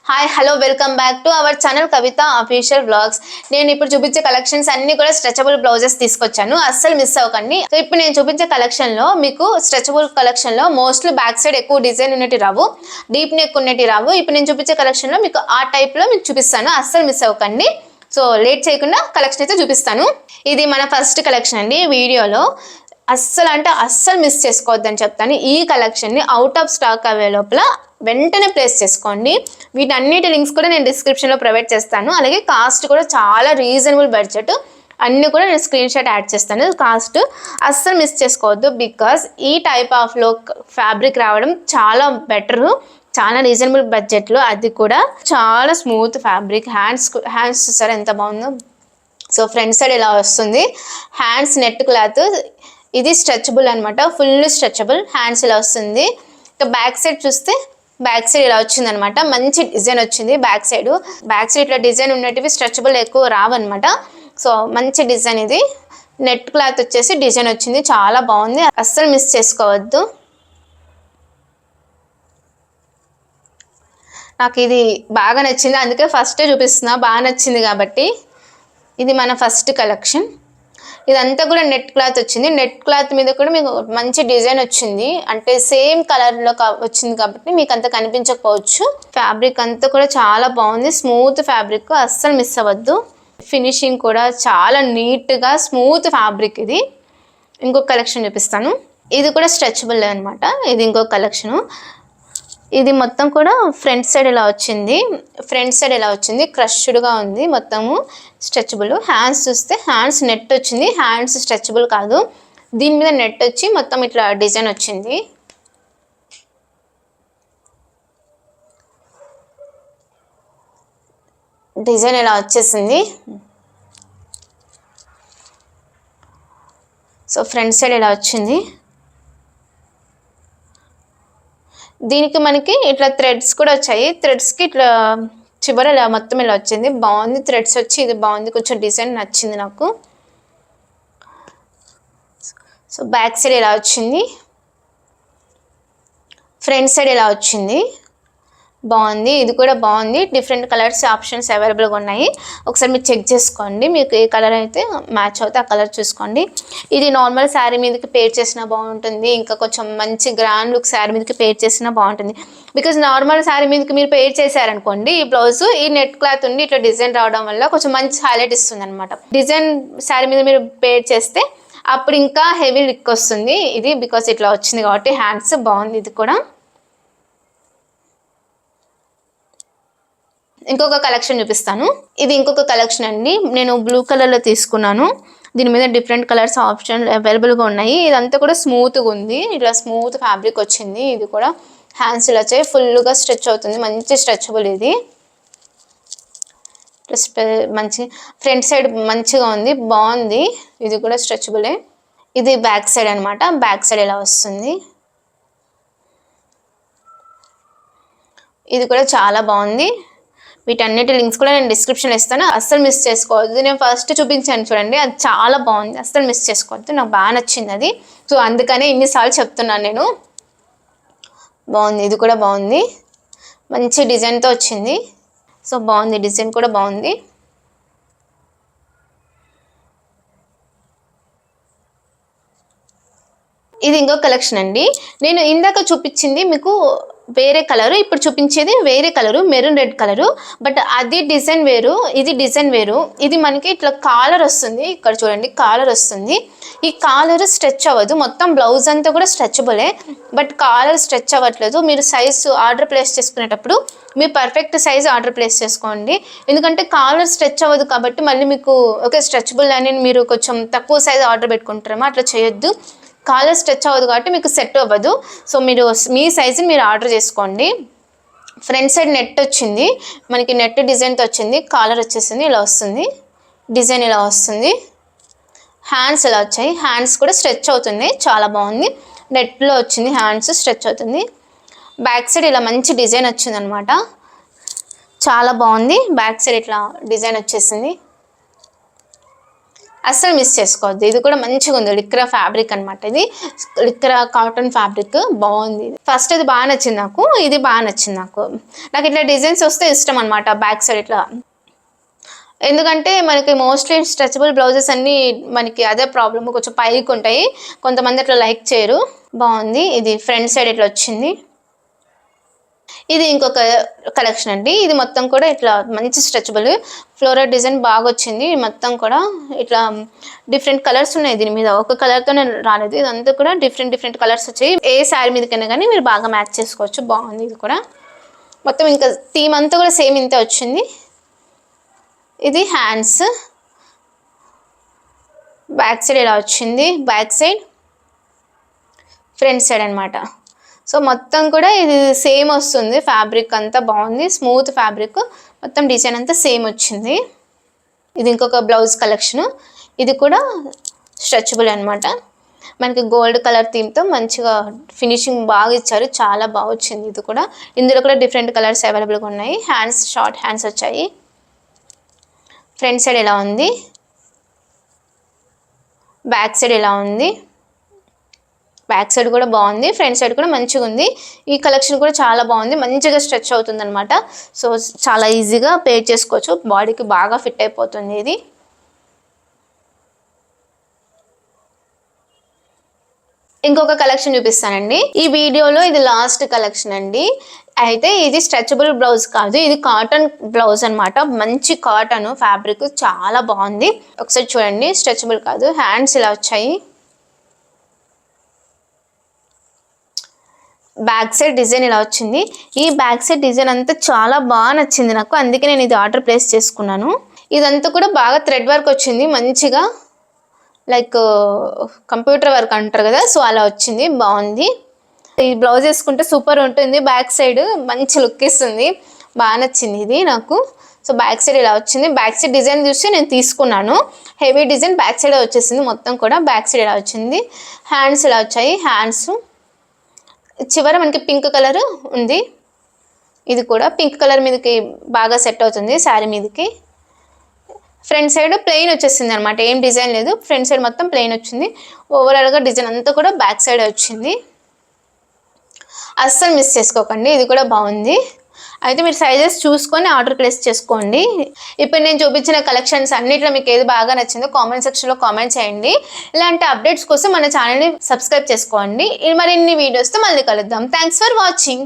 Hi hello welcome back to our channel Kavitha official blogs. నేను ఇప్పుడు చూపించే కలెక్షన్స్ అన్ని కూడా స్ట్రెచబుల్ బ్లౌజెస్ తీసుకొచ్చాను, అస్సలు మిస్ అవ్వకండి. సో ఇప్పుడు నేను చూపించే కలెక్షన్ లో మీకు స్ట్రెచబుల్ కలెక్షన్ లో మోస్ట్లీ బ్యాక్ సైడ్ ఎక్కువ డిజైన్ ఉన్నట్టు రావు, డీప్ నెక్ ఉన్నట్టు రావు. ఇప్పుడు నేను చూపించే కలెక్షన్ లో మీకు ఆ టైప్ లో మీకు చూపిస్తాను, అస్సలు మిస్ అవ్వకండి. సో లేట్ చేయకుండా కలెక్షన్ అయితే చూపిస్తాను. ఇది మన ఫస్ట్ కలెక్షన్ అండి. వీడియోలో అస్సలు మిస్ చేసుకోవద్దని చెప్తాను. ఈ కలెక్షన్ని అవుట్ ఆఫ్ స్టాక్ అయ్యే లోపల వెంటనే ప్లేస్ చేసుకోండి. వీటన్నిటి లింక్స్ కూడా నేను డిస్క్రిప్షన్లో ప్రొవైడ్ చేస్తాను. అలాగే కాస్ట్ కూడా చాలా రీజనబుల్ బడ్జెట్, అన్నీ కూడా నేను స్క్రీన్ షాట్ యాడ్ చేస్తాను. కాస్ట్ అస్సలు మిస్ చేసుకోవద్దు, బికాస్ ఈ టైప్ ఆఫ్ లో ఫ్యాబ్రిక్ రావడం చాలా బెటరు, చాలా రీజనబుల్ బడ్జెట్లో, అది కూడా చాలా స్మూత్ ఫ్యాబ్రిక్. హ్యాండ్స్ చూసారా ఎంత బాగుందో. సో ఫ్రంట్ సైడ్ ఇలా వస్తుంది, హ్యాండ్స్ నెట్ క్లాత్, ఇది స్ట్రెచబుల్ అనమాట, ఫుల్ స్ట్రెచబుల్. హ్యాండ్స్ ఇలా వస్తుంది. ఇక బ్యాక్ సైడ్ చూస్తే బ్యాక్ సైడ్ ఇలా వచ్చింది అనమాట, మంచి డిజైన్ వచ్చింది. బ్యాక్ సైడ్ ఇట్లా డిజైన్ ఉన్నటివి స్ట్రెచబుల్ ఎక్కువ రావన్నమాట. సో మంచి డిజైన్ ఇది. నెట్ క్లాత్ వచ్చేసి డిజైన్ వచ్చింది, చాలా బాగుంది, అస్సలు మిస్ చేసుకోవద్దు. నాకు ఇది బాగా నచ్చింది, అందుకే ఫస్టే చూపిస్తున్నా, బాగా నచ్చింది కాబట్టి. ఇది మన ఫస్ట్ కలెక్షన్. ఇదంతా కూడా నెట్ క్లాత్ వచ్చింది. నెట్ క్లాత్ మీద కూడా మీకు మంచి డిజైన్ వచ్చింది, అంటే సేమ్ కలర్లో వచ్చింది కాబట్టి మీకు అంత కనిపించకపోవచ్చు. ఫ్యాబ్రిక్ అంతా కూడా చాలా బాగుంది, స్మూత్ ఫ్యాబ్రిక్, అస్సలు మిస్ అవ్వద్దు. ఫినిషింగ్ కూడా చాలా నీట్గా స్మూత్ ఫ్యాబ్రిక్. ఇది ఇంకొక కలెక్షన్ చూపిస్తాను. ఇది కూడా స్ట్రెచబుల్ అనమాట. ఇది ఇంకొక కలెక్షను. ఇది మొత్తం కూడా ఫ్రంట్ సైడ్ ఇలా వచ్చింది, క్రష్డ్గా ఉంది, మొత్తము స్ట్రెచబుల్. హ్యాండ్స్ చూస్తే హ్యాండ్స్ నెట్ వచ్చింది, హ్యాండ్స్ స్ట్రెచబుల్ కాదు. దీని మీద నెట్ వచ్చి మొత్తం ఇట్లా డిజైన్ వచ్చింది. డిజైన్ ఇలా వచ్చేసింది. సో ఫ్రంట్ సైడ్ ఇలా వచ్చింది. దీనికి మనకి ఇట్లా థ్రెడ్స్ కూడా వచ్చాయి, థ్రెడ్స్కి ఇట్లా చివర ఇలా మొత్తం ఇలా వచ్చింది, బాగుంది. థ్రెడ్స్ వచ్చి ఇది బాగుంది, కొంచెం డిజైన్ నచ్చింది నాకు. సో బ్యాక్ సైడ్ ఇలా వచ్చింది, ఫ్రంట్ సైడ్ ఇలా వచ్చింది, బాగుంది. ఇది కూడా బాగుంది. డిఫరెంట్ కలర్స్ ఆప్షన్స్ అవైలబుల్గా ఉన్నాయి, ఒకసారి మీరు చెక్ చేసుకోండి. మీకు ఏ కలర్ అయితే మ్యాచ్ అవుతే ఆ కలర్ చూసుకోండి. ఇది నార్మల్ శారీ మీదకి పేర్ చేసినా బాగుంటుంది, ఇంకా కొంచెం మంచి గ్రాండ్ లుక్ శారీ మీదకి పేర్ చేసినా బాగుంటుంది. బికాజ్ నార్మల్ శారీ మీదకి మీరు పేర్ చేశారనుకోండి, ఈ బ్లౌజ్ ఈ నెట్ క్లాత్ ఉండి ఇట్లా డిజైన్ రావడం వల్ల కొంచెం మంచి హైలైట్ ఇస్తుంది అనమాట. డిజైన్ శారీ మీద మీరు పేర్ చేస్తే అప్పుడు ఇంకా హెవీ లుక్ వస్తుంది. ఇది బికాజ్ ఇట్లా వచ్చింది కాబట్టి హ్యాండ్స్ బాగుంది. ఇది కూడా ఇంకొక కలెక్షన్ చూపిస్తాను. ఇది ఇంకొక కలెక్షన్ అండి. నేను బ్లూ కలర్లో తీసుకున్నాను. దీని మీద డిఫరెంట్ కలర్స్ ఆప్షన్ అవైలబుల్గా ఉన్నాయి. ఇదంతా కూడా స్మూత్గా ఉంది, ఇట్లా స్మూత్ ఫ్యాబ్రిక్ వచ్చింది. ఇది కూడా హ్యాండ్స్ ఇలా వచ్చాయి, ఫుల్గా స్ట్రెచ్ అవుతుంది, మంచి స్ట్రెచబుల్. ఇది మంచి ఫ్రంట్ సైడ్ మంచిగా ఉంది, బాగుంది. ఇది కూడా స్ట్రెచబులే. ఇది బ్యాక్ సైడ్ అనమాట, బ్యాక్ సైడ్ ఇలా వస్తుంది. ఇది కూడా చాలా బాగుంది. వీటన్నిటి లింక్స్ కూడా నేను డిస్క్రిప్షన్లో ఇస్తాను, అస్సలు మిస్ చేసుకోవద్దు. నేను ఫస్ట్ చూపించాను చూడండి, అది చాలా బాగుంది, అస్సలు మిస్ చేసుకోవద్దు. నాకు బాగా నచ్చింది అది, సో అందుకనే ఇన్నిసార్లు చెప్తున్నాను నేను. బాగుంది, ఇది కూడా బాగుంది, మంచి డిజైన్తో వచ్చింది. సో బాగుంది, డిజైన్ కూడా బాగుంది. ఇది ఇంకో కలెక్షన్ అండి. నేను ఇందాక చూపించింది మీకు వేరే కలరు, ఇప్పుడు చూపించేది వేరే colour, maroon red colour. But అది డిజైన్ వేరు, ఇది డిజైన్ వేరు. ఇది మనకి ఇట్లా కాలర్ వస్తుంది, ఇక్కడ చూడండి కాలర్ వస్తుంది. ఈ కాలర్ స్ట్రెచ్ అవ్వదు, మొత్తం బ్లౌజ్ అంతా కూడా స్ట్రెచబులే, బట్ కాలర్ స్ట్రెచ్ అవ్వట్లేదు. మీరు సైజు ఆర్డర్ ప్లేస్ చేసుకునేటప్పుడు మీరు పర్ఫెక్ట్ సైజ్ ఆర్డర్ ప్లేస్ చేసుకోండి, ఎందుకంటే కాలర్ స్ట్రెచ్ అవ్వదు కాబట్టి మళ్ళీ మీకు ఓకే స్ట్రెచబుల్ అని మీరు కొంచెం తక్కువ సైజ్ ఆర్డర్ పెట్టుకుంటారేమో, అట్లా చేయొద్దు. కాలర్ స్ట్రెచ్ అవ్వదు కాబట్టి మీకు సెట్ అవ్వదు. సో మీరు మీ సైజుని మీరు ఆర్డర్ చేసుకోండి. ఫ్రంట్ సైడ్ నెట్ వచ్చింది, మనకి నెట్ డిజైన్తో వచ్చింది. కాలర్ వచ్చేసింది, ఇలా వస్తుంది, డిజైన్ ఇలా వస్తుంది. హ్యాండ్స్ ఇలా వచ్చాయి, హ్యాండ్స్ కూడా స్ట్రెచ్ అవుతుంది, చాలా బాగుంది. నెట్లో వచ్చింది, హ్యాండ్స్ స్ట్రెచ్ అవుతుంది. బ్యాక్ సైడ్ ఇలా మంచి డిజైన్ వచ్చింది అనమాట, చాలా బాగుంది. బ్యాక్ సైడ్ ఇట్లా డిజైన్ వచ్చేసింది. అస్సలు మిస్ చేసుకోవద్దు. ఇది కూడా మంచిగా ఉంది, లిక్రా ఫ్యాబ్రిక్ అనమాట. ఇది లిక్రా కాటన్ ఫ్యాబ్రిక్ బాగుంది. ఫస్ట్ ఇది బాగా నచ్చింది నాకు, ఇది బాగా నచ్చింది నాకు. నాకు ఇట్లా డిజైన్స్ వస్తే ఇష్టం అనమాట బ్యాక్ సైడ్ ఇట్లా. ఎందుకంటే మనకి మోస్ట్లీ స్ట్రెచబుల్ బ్లౌజెస్ అన్నీ మనకి అదే ప్రాబ్లమ్, కొంచెం పైకి ఉంటాయి, కొంతమంది అట్లా లైక్ చేయరు. బాగుంది. ఇది ఫ్రంట్ సైడ్ ఇట్లా వచ్చింది. ఇది ఇంకొక కలెక్షన్ అండి. ఇది మొత్తం కూడా ఇట్లా మంచి స్ట్రెచబుల్ ఫ్లోరల్ డిజైన్ బాగా వచ్చింది. మొత్తం కూడా ఇట్లా డిఫరెంట్ కలర్స్ ఉన్నాయి దీని మీద, ఒక కలర్తో నేను రాలేదు. ఇదంతా కూడా డిఫరెంట్ కలర్స్ వచ్చాయి. ఏ శారీ మీదకైనా కానీ మీరు బాగా మ్యాచ్ చేసుకోవచ్చు. బాగుంది. ఇది కూడా మొత్తం ఇంకా థీమ్ అంతా కూడా సేమ్ ఇంతే వచ్చింది. ఇది హ్యాండ్స్, బ్యాక్ సైడ్ ఇలా వచ్చింది, బ్యాక్ సైడ్ ఫ్రంట్ సైడ్ అనమాట. సో మొత్తం కూడా ఇది సేమ్ వస్తుంది. ఫ్యాబ్రిక్ అంతా బాగుంది, స్మూత్ ఫ్యాబ్రిక్, మొత్తం డిజైన్ అంతా సేమ్ వచ్చింది. ఇది ఇంకొక బ్లౌజ్ కలెక్షను. ఇది కూడా స్ట్రెచబుల్ అనమాట. మనకి గోల్డ్ కలర్ థీమ్తో మంచిగా ఫినిషింగ్ బాగా ఇచ్చారు, చాలా బాగా వచ్చింది. ఇది కూడా ఇందులో కూడా డిఫరెంట్ కలర్స్ అవైలబుల్గా ఉన్నాయి. హ్యాండ్స్ షార్ట్ హ్యాండ్స్ వచ్చాయి. ఫ్రంట్ సైడ్ ఎలా ఉంది, బ్యాక్ సైడ్ ఎలా ఉంది. బ్యాక్ సైడ్ కూడా బాగుంది, ఫ్రంట్ సైడ్ కూడా మంచిగా ఉంది. ఈ కలెక్షన్ కూడా చాలా బాగుంది, మంచిగా స్ట్రెచ్ అవుతుంది అనమాట. సో చాలా ఈజీగా పేర్ చేసుకోవచ్చు, బాడీకి బాగా ఫిట్ అయిపోతుంది. ఇది ఇంకొక కలెక్షన్ చూపిస్తానండి ఈ వీడియోలో. ఇది లాస్ట్ కలెక్షన్ అండి. అయితే ఇది స్ట్రెచబుల్ బ్లౌజ్ కాదు, ఇది కాటన్ బ్లౌజ్ అనమాట. మంచి కాటన్ ఫ్యాబ్రిక్, చాలా బాగుంది. ఒకసారి చూడండి, స్ట్రెచబుల్ కాదు. హ్యాండ్స్ ఇలా వచ్చాయి. బ్యాక్ సైడ్ డిజైన్ ఇలా వచ్చింది. ఈ బ్యాక్ సైడ్ డిజైన్ అంతా చాలా బాగా నచ్చింది నాకు, అందుకే నేను ఇది ఆర్డర్ ప్లేస్ చేసుకున్నాను. ఇదంతా కూడా బాగా థ్రెడ్ వర్క్ వచ్చింది, మంచిగా లైక్ కంప్యూటర్ వర్క్ అంటారు కదా, సో అలా వచ్చింది, బాగుంది. ఈ బ్లౌజ్ వేసుకుంటే సూపర్ ఉంటుంది, బ్యాక్ సైడ్ మంచి లుక్ ఇస్తుంది, బాగా నచ్చింది ఇది నాకు. సో బ్యాక్ సైడ్ ఇలా వచ్చింది. బ్యాక్ సైడ్ డిజైన్ చూసి నేను తీసుకున్నాను. హెవీ డిజైన్ బ్యాక్ సైడ్ వచ్చేసింది మొత్తం కూడా. బ్యాక్ సైడ్ ఇలా వచ్చింది. హ్యాండ్స్ ఇలా వచ్చాయి. హ్యాండ్స్ చివర మనకి పింక్ కలర్ ఉంది. ఇది కూడా పింక్ కలర్ మీదకి బాగా సెట్ అవుతుంది శారీ మీదకి. ఫ్రంట్ సైడ్ ప్లెయిన్ వచ్చేసింది అనమాట, ఏం డిజైన్ లేదు. ఫ్రంట్ సైడ్ మొత్తం ప్లెయిన్ వచ్చింది. ఓవరాల్గా డిజైన్ అంతా కూడా బ్యాక్ సైడ్ వచ్చింది. అస్సలు మిస్ చేసుకోకండి, ఇది కూడా బాగుంది. అయితే మీరు సైజెస్ చూసుకొని ఆర్డర్ ప్లేస్ చేసుకోండి. ఇప్పుడు నేను చూపించిన కలెక్షన్స్ అన్నిట్లో మీకు ఏది బాగా నచ్చిందో కామెంట్ సెక్షన్లో కామెంట్ చేయండి. ఇలాంటి అప్డేట్స్ కోసం మన ఛానల్ని సబ్స్క్రైబ్ చేసుకోండి. మరిన్ని వీడియోస్తో మళ్ళీ కలుద్దాం. Thanks for watching.